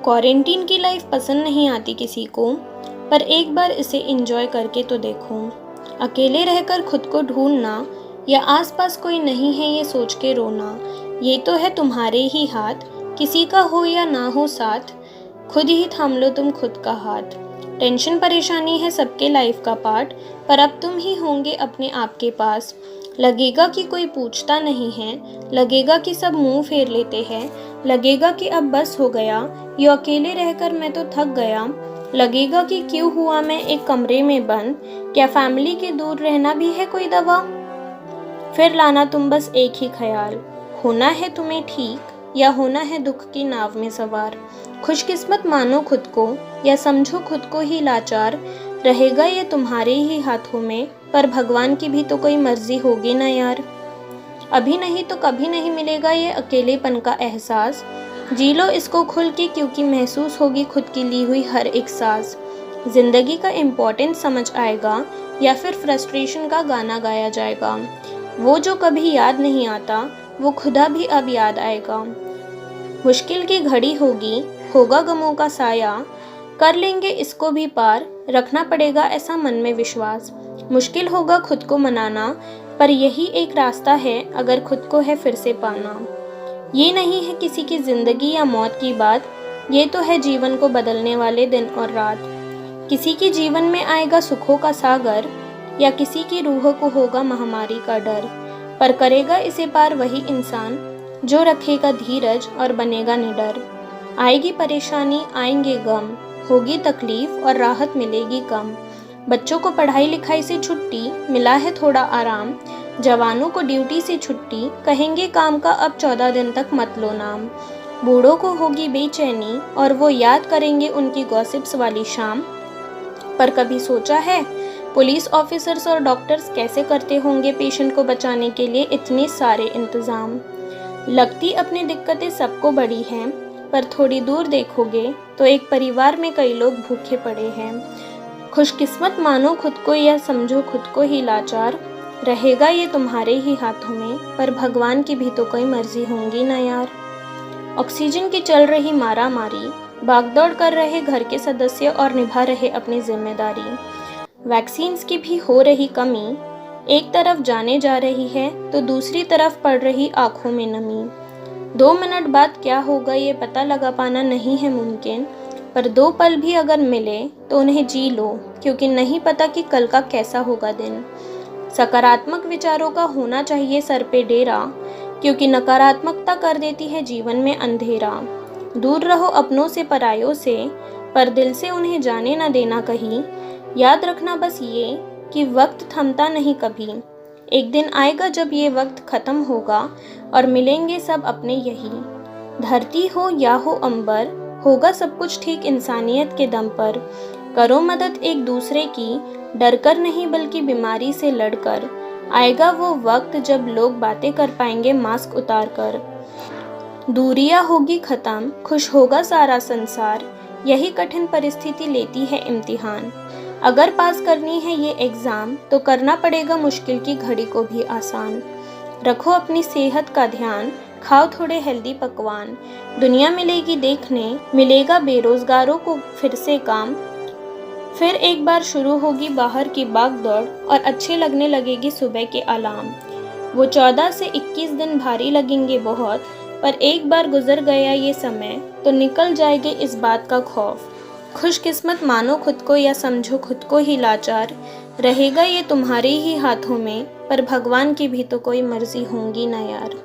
Quarantine की life पसंद नहीं आती किसी को, पर एक बार इसे एंजॉय करके तो देखो। अकेले रहकर खुद को ढूंढना या आसपास कोई नहीं है ये सोच के रोना, ये तो है तुम्हारे ही हाथ। किसी का हो या ना हो साथ, खुद ही थाम लो तुम खुद का हाथ। टेंशन परेशानी है सबके लाइफ का पार्ट, पर अब तुम ही होंगे अपने आप के पास। लगेगा कि कोई पूछता नहीं है, लगेगा कि सब मुंह फेर लेते हैं, लगेगा कि अब बस हो गया, यो अकेले रहकर मैं तो थक गया। लगेगा कि क्यों हुआ मैं एक कमरे में बंद, क्या फैमिली के दूर रहना भी है कोई दवा। फिर लाना तुम बस एक ही ख्याल, होना है तुम्हें ठीक या होना है दुख की नाव में सवार। खुशकिस्मत मानो खुद को या समझो खुद को ही लाचार। रहेगा ये तुम्हारे ही हाथों में, पर भगवान की भी तो कोई मर्जी होगी ना यार। अभी नहीं तो कभी नहीं मिलेगा ये अकेलेपन का एहसास। जी लो इसको खुल के, क्योंकि महसूस होगी खुद की ली हुई हर एक सांस। जिंदगी का इम्पोर्टेंस समझ आएगा या फिर फ्रस्ट्रेशन का गाना गाया जाएगा। वो जो कभी याद नहीं आता, वो खुदा भी अब याद आएगा। मुश्किल की घड़ी होगी, होगा गमों का साया, कर लेंगे इसको भी पार, रखना पड़ेगा ऐसा मन में विश्वास। मुश्किल होगा खुद को मनाना, पर यही एक रास्ता है अगर खुद को है फिर से पाना। ये नहीं है किसी की जिंदगी या मौत की बात, ये तो है जीवन को बदलने वाले दिन और रात। किसी के जीवन में आएगा सुखों का सागर, या किसी की रूह को होगा महामारी का डर, पर करेगा इसे पार वही इंसान जो रखेगा धीरज और बनेगा निडर। आएगी परेशानी, आएंगे गम, होगी तकलीफ और राहत मिलेगी कम। बच्चों को पढ़ाई लिखाई से छुट्टी, मिला है थोड़ा आराम। जवानों को ड्यूटी से छुट्टी, कहेंगे काम का अब 14 दिन तक मत लो नाम। बूढ़ों को होगी बेचैनी और वो याद करेंगे उनकी गॉसिप्स वाली शाम। पर कभी सोचा है पुलिस ऑफिसर्स और डॉक्टर्स कैसे करते होंगे पेशेंट को बचाने के लिए इतने सारे इंतजाम। लगती अपनी दिक्कतें सबको बड़ी हैं, पर थोड़ी दूर देखोगे तो एक परिवार में कई लोग भूखे पड़े हैं। खुशकिस्मत मानो खुद को या समझो खुद को ही लाचार। रहेगा ये तुम्हारे ही हाथों में, पर भगवान की भी तो कोई मर्जी होंगी ना यार। ऑक्सीजन की चल रही मारा मारी, भागदौड़ कर रहे घर के सदस्य और निभा रहे अपनी जिम्मेदारी। वैक्सीन्स की भी हो रही कमी, एक तरफ जाने जा रही है तो दूसरी तरफ पड़ रही आंखों में नमी। 2 मिनट बाद क्या होगा ये पता लगा पाना नहीं है मुमकिन, पर 2 पल भी अगर मिले तो उन्हें जी लो, क्योंकि नहीं पता कि कल का कैसा होगा दिन। सकारात्मक विचारों का होना चाहिए सर पे डेरा, क्योंकि नकारात्मकता कर देती है जीवन में अंधेरा। दूर रहो अपनों से परायों से, पर दिल से उन्हें जाने न देना कहीं। याद रखना बस ये कि वक्त थमता नहीं कभी। एक दिन आएगा जब ये वक्त खत्म होगा और मिलेंगे सब अपने यही। धरती हो या हो अंबर, होगा सब कुछ ठीक इंसानियत के दम पर। करो मदद एक दूसरे की, डर कर नहीं बल्कि बीमारी से लड़कर। आएगा वो वक्त जब लोग बातें कर पाएंगे मास्क उतार कर। दूरियां होगी खत्म, खुश होगा सारा संसार। यही कठिन परिस्थिति लेती है इम्तिहान। अगर पास करनी है ये एग्जाम, तो करना पड़ेगा मुश्किल की घड़ी को भी आसान। रखो अपनी सेहत का ध्यान, खाओ थोड़े हेल्दी पकवान। दुनिया मिलेगी देखने, मिलेगा बेरोजगारों को फिर से काम। फिर एक बार शुरू होगी बाहर की भागदौड़ और अच्छे लगने लगेगी सुबह के अलार्म। वो 14 से 21 दिन भारी लगेंगे बहुत, पर एक बार गुजर गया ये समय तो निकल जाएगी इस बात का खौफ। खुशकिस्मत मानो खुद को या समझो खुद को ही लाचार। रहेगा ये तुम्हारे ही हाथों में, पर भगवान की भी तो कोई मर्जी होंगी ना यार।